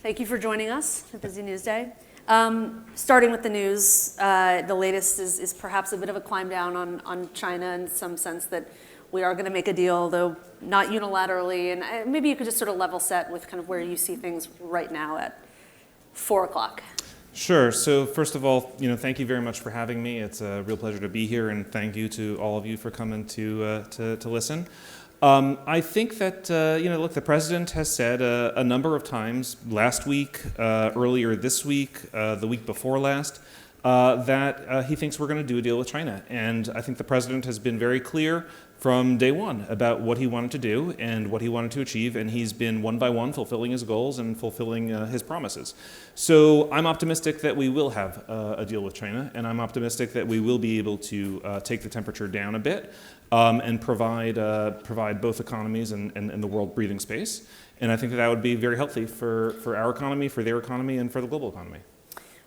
Thank you for joining us at Busy News Day. Starting with the news, the latest is perhaps a bit of a climb down on China in some sense that we are going to make a deal, though not unilaterally. And maybe you could just sort of level set with kind of where you see things right now at 4 o'clock. Sure. So first of all, thank you very much for having me. It's a real pleasure to be here, and thank you to all of you for coming to listen. I think that, look, the president has said a number of times last week, earlier this week, the week before last, that he thinks we're going to do a deal with China. And I think the president has been very clear from day one about what he wanted to do and what he wanted to achieve, and he's been one by one fulfilling his goals and fulfilling his promises. So I'm optimistic that we will have a deal with China, and I'm optimistic that we will be able to take the temperature down a bit and provide both economies and the world breathing space. And I think that would be very healthy for our economy, for their economy, and for the global economy.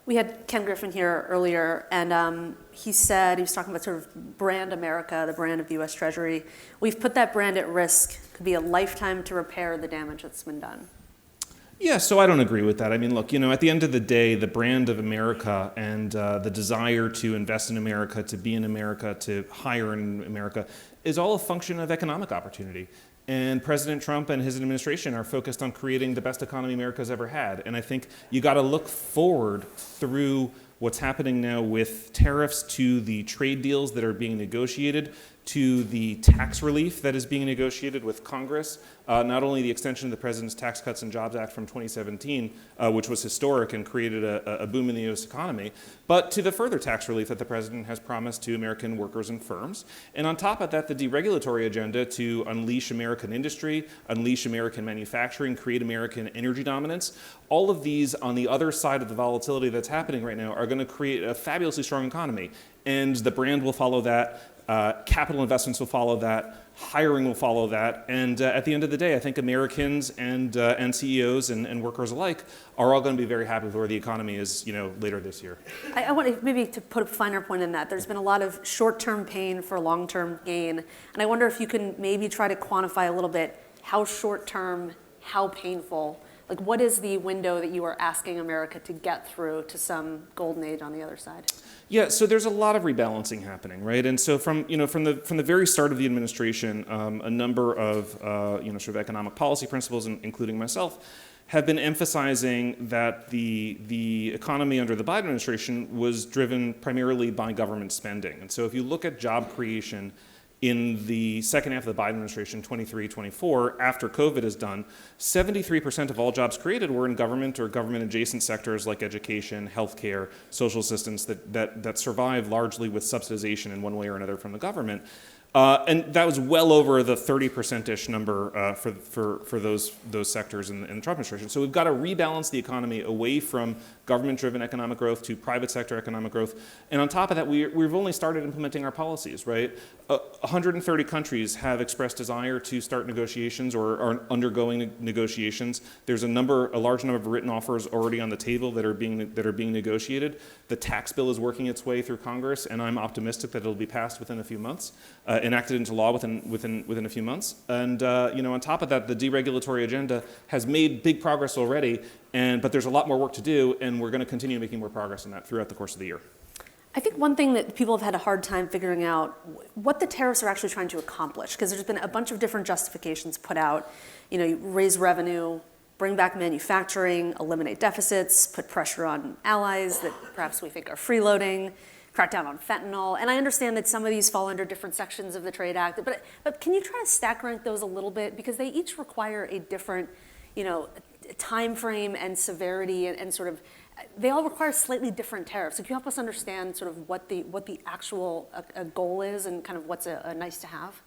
We had Ken Griffin here earlier, and he said, he was talking about sort of brand America, the brand of the U.S. Treasury. We've put that brand at risk. It could be a lifetime to repair the damage that's been done. Yeah, so I don't agree with that. I mean, look, at the end of the day, the brand of America and the desire to invest in America, to be in America, to hire in America, is all a function of economic opportunity. And President Trump and his administration are focused on creating the best economy America's ever had. And I think you got to look forward through what's happening now with tariffs to the trade deals that are being negotiated, to the tax relief that is being negotiated with Congress, not only the extension of the President's Tax Cuts and Jobs Act from 2017, which was historic and created a boom in the U.S. economy, but to the further tax relief that the President has promised to American workers and firms. And on top of that, the deregulatory agenda to unleash American industry, unleash American manufacturing, create American energy dominance. All of these on the other side of the volatility that's happening right now are going to create a fabulously strong economy. And the brand will follow that. Capital investments will follow that, hiring will follow that, and at the end of the day, I think Americans and CEOs and workers alike are all going to be very happy with where the economy is, later this year. I want maybe to put a finer point in that. There's been a lot of short-term pain for long-term gain, and I wonder if you can maybe try to quantify a little bit how short-term, how painful. Like, what is the window that you are asking America to get through to some golden age on the other side? Yeah, so there's a lot of rebalancing happening, right? And so from the very start of the administration, a number of sort of economic policy principles, including myself, have been emphasizing that the economy under the Biden administration was driven primarily by government spending. And so if you look at job creation in the second half of the Biden administration, 23-24, after COVID is done, 73% of all jobs created were in government or government-adjacent sectors like education, healthcare, social assistance that survive largely with subsidization in one way or another from the government. And that was well over the 30%-ish number for those sectors in the Trump administration. So we've got to rebalance the economy away from government-driven economic growth to private sector economic growth. And on top of that, we've only started implementing our policies, right? 130 countries have expressed desire to start negotiations or are undergoing negotiations. There's a large number of written offers already on the table that are being negotiated. The tax bill is working its way through Congress, and I'm optimistic that it'll be passed within a few months. Enacted into law within a few months. And on top of that, the deregulatory agenda has made big progress already, but there's a lot more work to do, and we're going to continue making more progress on that throughout the course of the year. I think one thing that people have had a hard time figuring out what the tariffs are actually trying to accomplish, because there's been a bunch of different justifications put out. You raise revenue, bring back manufacturing, eliminate deficits, put pressure on allies that perhaps we think are freeloading, crack down on fentanyl. And I understand that some of these fall under different sections of the Trade Act, but can you try to stack rank those a little bit? Because they each require a different, time frame and severity and sort of, they all require slightly different tariffs. So can you help us understand sort of what the actual goal is and kind of what's a nice to have?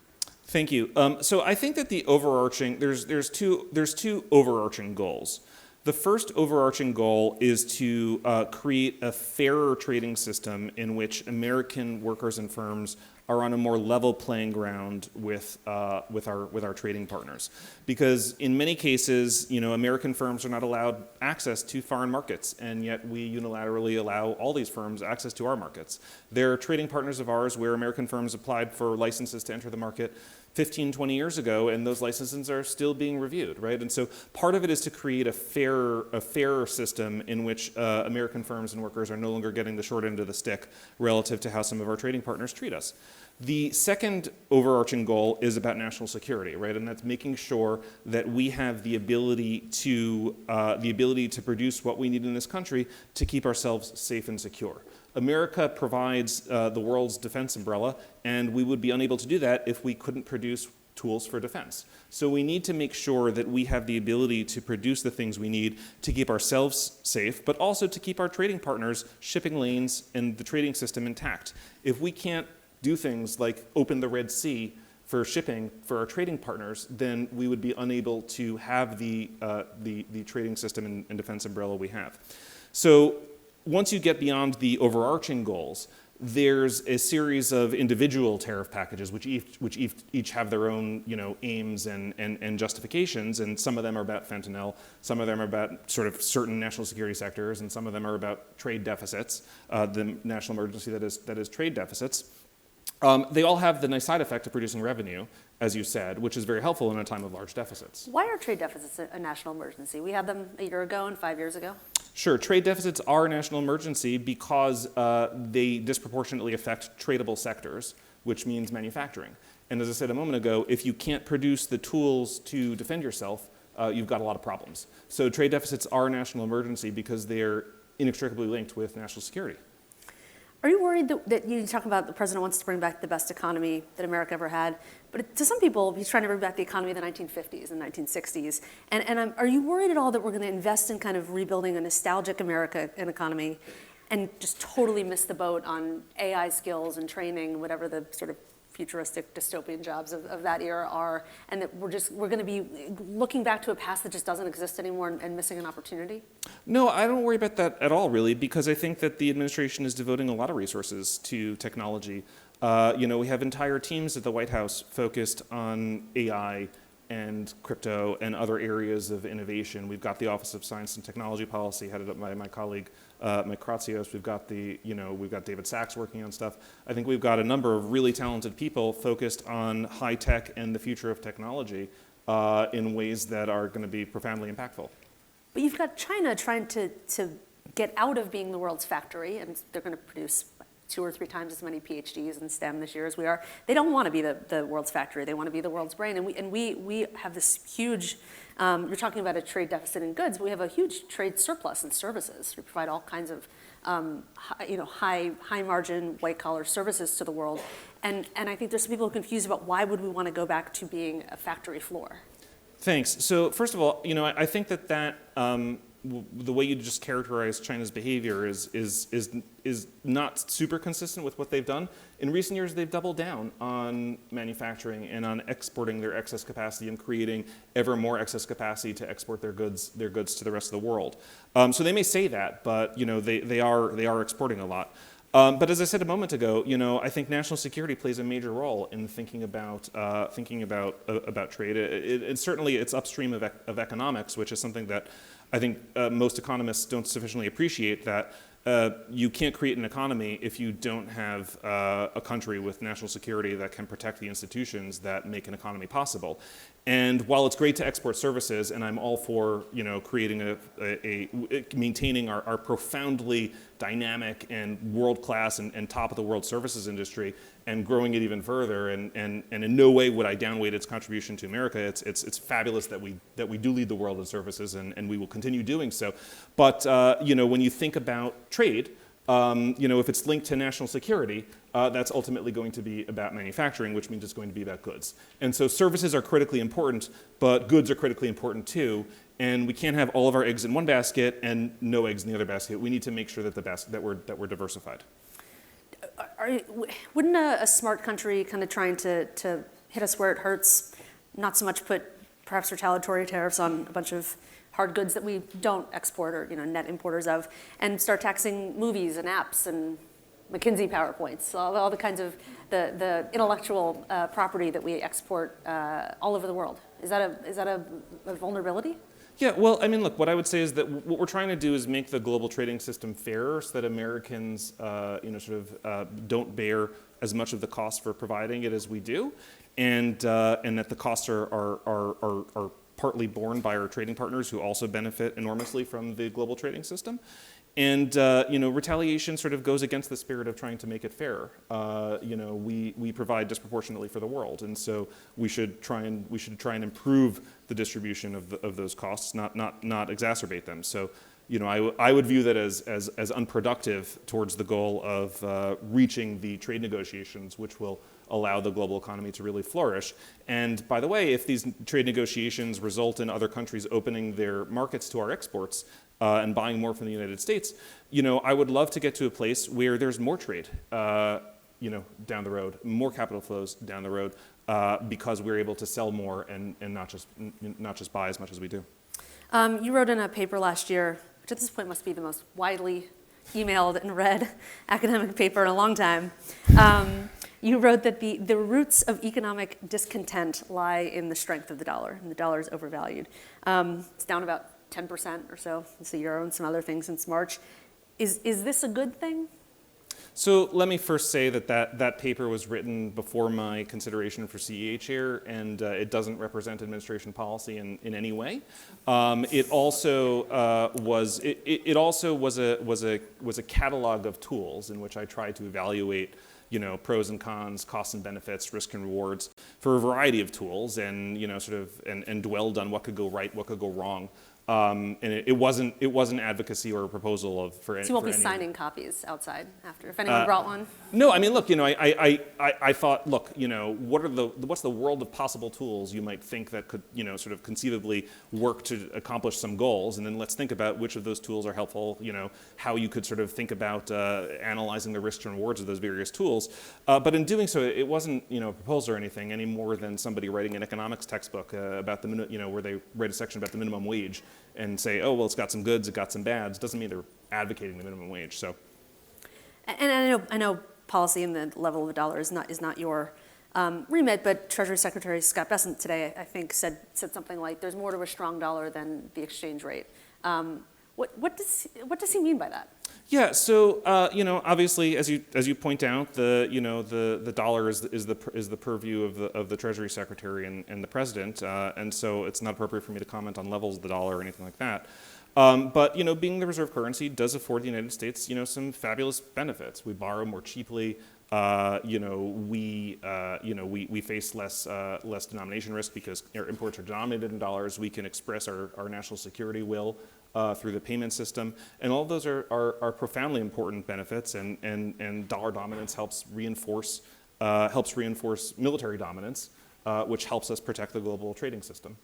Thank you. So I think that the overarching, there's two overarching goals. The first overarching goal is to create a fairer trading system in which American workers and firms are on a more level playing ground with our trading partners. Because in many cases, American firms are not allowed access to foreign markets, and yet we unilaterally allow all these firms access to our markets. They're trading partners of ours where American firms applied for licenses to enter the market. 15, 20 years ago, and those licenses are still being reviewed, right? And so part of it is to create a fairer system in which American firms and workers are no longer getting the short end of the stick relative to how some of our trading partners treat us. The second overarching goal is about national security, right? And that's making sure that we have the ability to produce what we need in this country to keep ourselves safe and secure. America provides the world's defense umbrella, and we would be unable to do that if we couldn't produce tools for defense. So we need to make sure that we have the ability to produce the things we need to keep ourselves safe, but also to keep our trading partners, shipping lanes, and the trading system intact. If we can't do things like open the Red Sea for shipping for our trading partners, then we would be unable to have the trading system and defense umbrella we have. So once you get beyond the overarching goals, there's a series of individual tariff packages which each have their own aims and justifications, and some of them are about fentanyl, some of them are about sort of certain national security sectors, and some of them are about trade deficits, the national emergency that is trade deficits. They all have the nice side effect of producing revenue, as you said, which is very helpful in a time of large deficits. Why are trade deficits a national emergency? We had them a year ago and 5 years ago. Sure, trade deficits are a national emergency because they disproportionately affect tradable sectors, which means manufacturing. And as I said a moment ago, if you can't produce the tools to defend yourself, you've got a lot of problems. So trade deficits are a national emergency because they're inextricably linked with national security. Are you worried that you talk about the president wants to bring back the best economy that America ever had, but to some people he's trying to bring back the economy of the 1950s and 1960s, and are you worried at all that we're going to invest in kind of rebuilding a nostalgic America and economy and just totally miss the boat on AI skills and training, whatever the sort of futuristic dystopian jobs of that era are, and that we're going to be looking back to a past that just doesn't exist anymore and missing an opportunity? No, I don't worry about that at all, really, because I think that the administration is devoting a lot of resources to technology. We have entire teams at the White House focused on AI and crypto and other areas of innovation. We've got the Office of Science and Technology Policy headed up by my colleague Mike Kratsios. We've got David Sachs working on stuff. I think we've got a number of really talented people focused on high tech and the future of technology in ways that are going to be profoundly impactful. But you've got China trying to get out of being the world's factory, and they're going to produce 2 or 3 times as many PhDs in STEM this year as we are. They don't want to be the world's factory. They want to be the world's brain. And we have this huge, you're talking about a trade deficit in goods, but we have a huge trade surplus in services. We provide all kinds of high margin, white collar services to the world. And I think there's some people confused about why would we want to go back to being a factory floor? Thanks. So first of all, I think that the way you just characterize China's behavior is not super consistent with what they've done. In recent years, they've doubled down on manufacturing and on exporting their excess capacity and creating ever more excess capacity to export their goods to the rest of the world. So they may say that, but they are exporting a lot. But as I said a moment ago, I think national security plays a major role in thinking about trade. It certainly it's upstream of economics, which is something that I think most economists don't sufficiently appreciate, that you can't create an economy if you don't have a country with national security that can protect the institutions that make an economy possible. And while it's great to export services, and I'm all for creating maintaining our profoundly dynamic and world-class and top-of-the-world services industry and growing it even further, and in no way would I downweight its contribution to America. It's fabulous that we do lead the world in services, and we will continue doing so. But when you think about trade, if it's linked to national security, that's ultimately going to be about manufacturing, which means it's going to be about goods. And so services are critically important, but goods are critically important too. And we can't have all of our eggs in one basket and no eggs in the other basket. We need to make sure that we're diversified. Wouldn't a smart country kind of trying to hit us where it hurts, not so much put perhaps retaliatory tariffs on a bunch of hard goods that we don't export or net importers of, and start taxing movies and apps and McKinsey PowerPoints, all the kinds of the intellectual property that we export all over the world? Is that a vulnerability? Yeah, well, I mean, look, what I would say is that what we're trying to do is make the global trading system fairer so that Americans, don't bear as much of the cost for providing it as we do, and that the costs are partly borne by our trading partners who also benefit enormously from the global trading system. And retaliation sort of goes against the spirit of trying to make it fairer. We provide disproportionately for the world, and so we should try and improve the distribution of those costs, not exacerbate them. So, I would view that as unproductive towards the goal of reaching the trade negotiations, which will allow the global economy to really flourish. And by the way, if these trade negotiations result in other countries opening their markets to our exports and buying more from the United States, I would love to get to a place where there's more trade, down the road, more capital flows down the road, because we're able to sell more and not just buy as much as we do. You wrote in a paper last year, which at this point must be the most widely emailed and read academic paper in a long time. You wrote that the roots of economic discontent lie in the strength of the dollar, and the dollar is overvalued. It's down about 10% or so since the euro and some other things since March. Is this a good thing? So let me first say that paper was written before my consideration for CEA chair, and it doesn't represent administration policy in any way. It also was a catalog of tools in which I tried to evaluate pros and cons, costs and benefits, risk and rewards for a variety of tools, and and dwelled on what could go right, what could go wrong. And it wasn't advocacy or a proposal for any. So you won't be signing copies outside after if anyone brought one? No, I mean, look, I thought, look, what's the world of possible tools you might think that could, sort of conceivably work to accomplish some goals, and then let's think about which of those tools are helpful, how you could sort of think about analyzing the risks and rewards of those various tools. But in doing so, it wasn't, a proposal or anything any more than somebody writing an economics textbook about the, where they write a section about the minimum wage and say, oh, well, it's got some goods, it got some bads. Doesn't mean they're advocating the minimum wage. So, and I know policy and the level of the dollar is not your remit, but Treasury Secretary Scott Bessent today, I think, said something like, "There's more to a strong dollar than the exchange rate." What does he mean by that? Yeah, so obviously, as you point out, the dollar is the purview of the Treasury Secretary and the President, and so it's not appropriate for me to comment on levels of the dollar or anything like that. But being the reserve currency does afford the United States some fabulous benefits. We borrow more cheaply. We face less denomination risk because our imports are denominated in dollars. We can express our national security will through the payment system, and all of those are profoundly important benefits. And dollar dominance helps reinforce military dominance, which helps us protect the global trading system.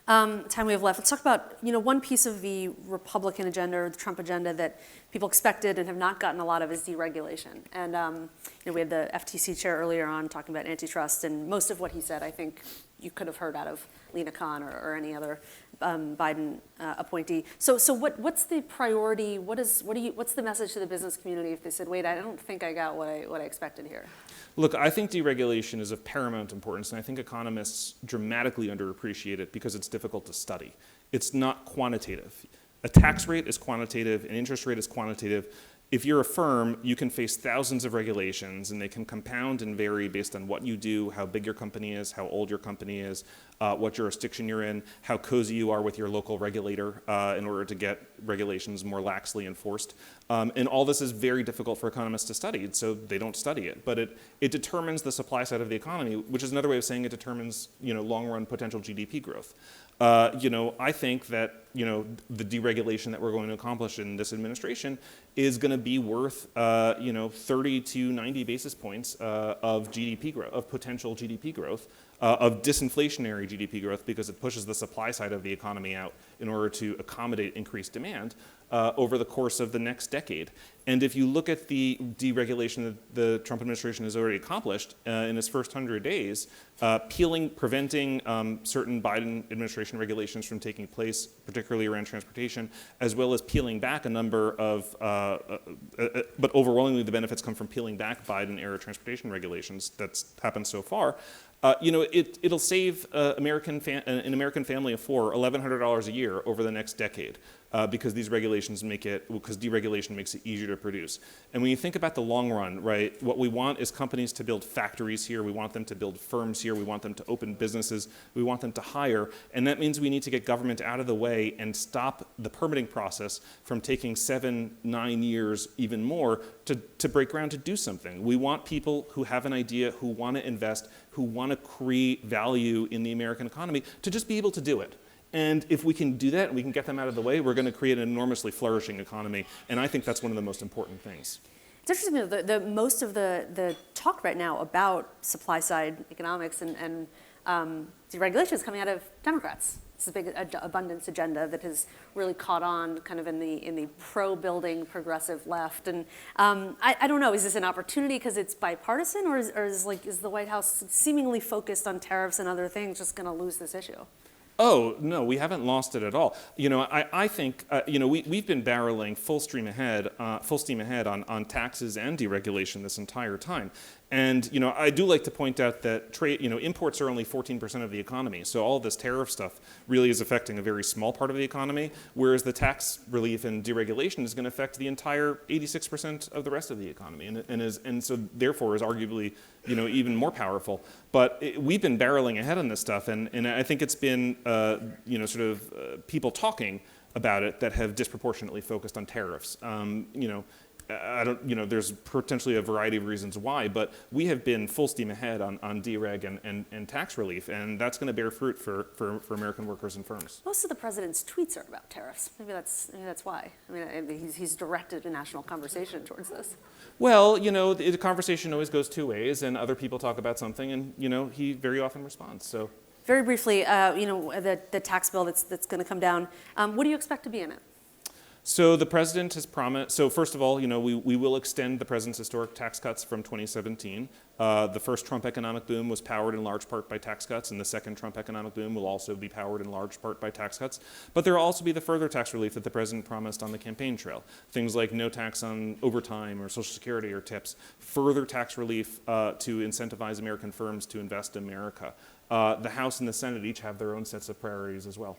Time we have left. Let's talk about one piece of the Republican agenda or the Trump agenda that people expected and have not gotten a lot of is deregulation. And we had the FTC chair earlier on talking about antitrust, and most of what he said, I think, you could have heard out of Lena Khan or any other Biden appointee. So what's the priority? What's the message to the business community if they said, wait, I don't think I got what I expected here? Look, I think deregulation is of paramount importance, and I think economists dramatically underappreciate it because it's difficult to study. It's not quantitative. A tax rate is quantitative, an interest rate is quantitative. If you're a firm, you can face thousands of regulations, and they can compound and vary based on what you do, how big your company is, how old your company is, what jurisdiction you're in, how cozy you are with your local regulator in order to get regulations more laxly enforced. And all this is very difficult for economists to study, so they don't study it. But it determines the supply side of the economy, which is another way of saying it determines long-run potential GDP growth. I think that the deregulation that we're going to accomplish in this administration is going to be worth 30 to 90 basis points of GDP growth, of potential GDP growth, of disinflationary GDP growth, because it pushes the supply side of the economy out in order to accommodate increased demand over the course of the next decade. And if you look at the deregulation that the Trump administration has already accomplished in its first 100 days, preventing certain Biden administration regulations from taking place, particularly around transportation, as well as peeling back a number of, but overwhelmingly the benefits come from peeling back Biden-era transportation regulations that's happened so far. It'll save an American family of four $1,100 a year over the next decade. Because deregulation makes it easier to produce. And when you think about the long run, right, what we want is companies to build factories here, we want them to build firms here, we want them to open businesses, we want them to hire, and that means we need to get government out of the way and stop the permitting process from taking 7-9 years, even more, to break ground to do something. We want people who have an idea, who want to invest, who want to create value in the American economy, to just be able to do it. And if we can do that and we can get them out of the way, we're going to create an enormously flourishing economy. And I think that's one of the most important things. It's interesting, though, most of the talk right now about supply side economics and deregulation is coming out of Democrats. It's a big abundance agenda that has really caught on kind of in the pro-building progressive left. And I don't know, is this an opportunity because it's bipartisan, or is the White House seemingly focused on tariffs and other things just going to lose this issue? Oh, no, we haven't lost it at all. I think, we've been barreling full steam ahead on taxes and deregulation this entire time. And, I do like to point out that imports are only 14% of the economy. So all this tariff stuff really is affecting a very small part of the economy, whereas the tax relief and deregulation is going to affect the entire 86% of the rest of the economy. And so therefore is arguably, even more powerful. But we've been barreling ahead on this stuff. And I think it's been, people talking about it that have disproportionately focused on tariffs. There's potentially a variety of reasons why, but we have been full steam ahead on dereg and tax relief, and that's going to bear fruit for American workers and firms. Most of the president's tweets are about tariffs. Maybe that's why. I mean, he's directed a national conversation towards this. Well, the conversation always goes two ways, and other people talk about something, and he very often responds. So. Very briefly, the tax bill that's going to come down. What do you expect to be in it? So the president has promised, so first of all, we will extend the president's historic tax cuts from 2017. The first Trump economic boom was powered in large part by tax cuts, and the second Trump economic boom will also be powered in large part by tax cuts. But there will also be the further tax relief that the president promised on the campaign trail. Things like no tax on overtime or Social Security or tips, further tax relief to incentivize American firms to invest in America. The House and the Senate each have their own sets of priorities as well.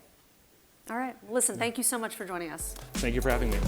All right. Listen, thank you so much for joining us. Thank you for having me.